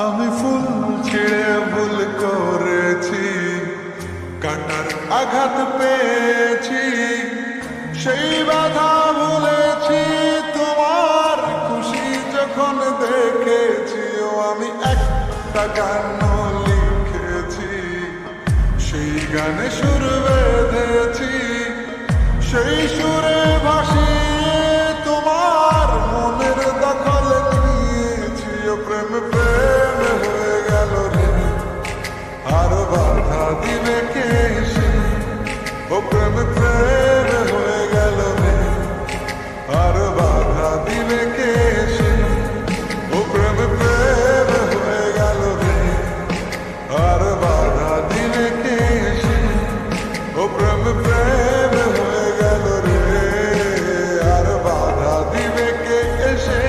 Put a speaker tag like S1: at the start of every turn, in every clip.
S1: আমি ফুল ছিঁড়ে ভুল করেছি, কাটার আঘাত পেয়েছি, সেই বাধা ভুলেছি। তোমার খুশি যখন দেখেছি, ও আমি একটা গান লিখেছি, সেই গানে সুর বেঁধেছি, সেই সুরে ভাসিয়ে তোমার মনের দখল নিয়েছি। ও প্রেম প্রেম হয়ে গেল রে, আর বাধা দিবে কে সে? ও প্রেম প্রেম হয়ে গেল রে, আর বাধা দিবে কে সে? ও প্রেম প্রেম হয়ে গেল রে, আর বাধা দিবে কে সে? ও প্রেম প্রেম হয়ে গেল রে, আর বাধা দিবে কে এসে?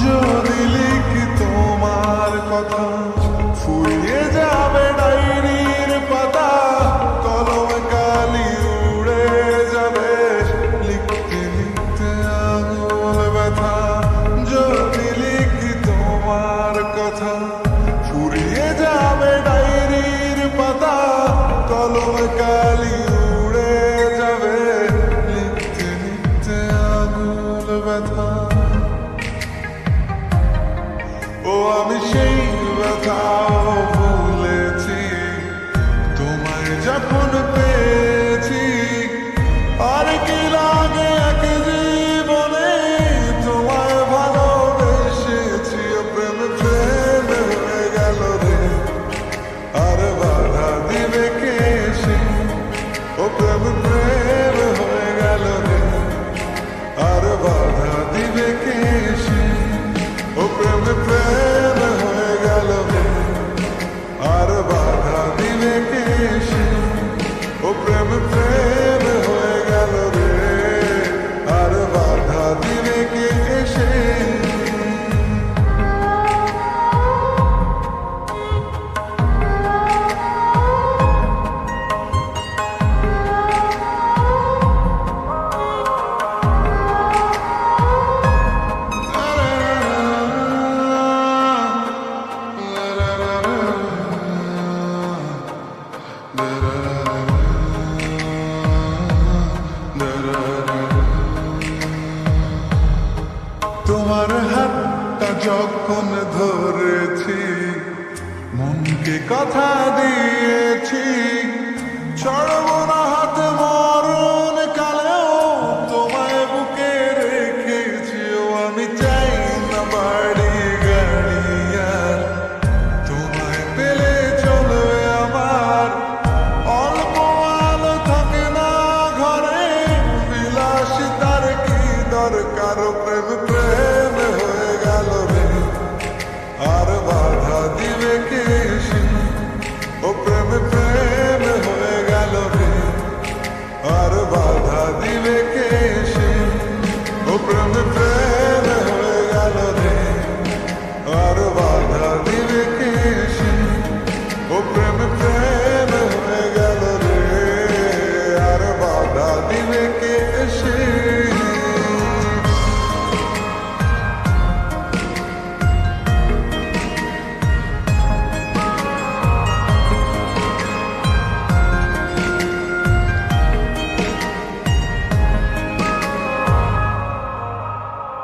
S1: যদি লিখি তোমার কথা, ফুরিয়ে যাবে ডায়েরির পাতা, কলমে কালি উড়ে যাবে, লিখতে লিখতে আঙুল ব্যথা। যদি লিখি তোমার কথা, ফুরিয়ে যাবে ডায়েরির পাতা, কলমে কালি উড়ে যাবে, লিখতে লিখতে আঙুল ব্যথা। ও আমি সেই ব্যথাও ভুলেছি, তোমায় যখন পেয়েছি। আর কি লাগে এক জীবনে, তোমায় ভালোবেসেছি। ও প্রেম প্রেম হয়ে গেল রে, আর বাধা দিবে কে সে? ও প্রেম প্রেম হয়ে গেল রে, আর বাধা দিবে কে সে? ও প্রেম প্রেম হয়ে গেল রে, আর বাধা দিবে কে সে? ও প্রেম প্রেম হয়ে গেল রে, আর বাধা দিবে কে এসে? তোমার হাতটা যখন ধরেছি, মনকে কথা দিয়েছি, ছাড়ব না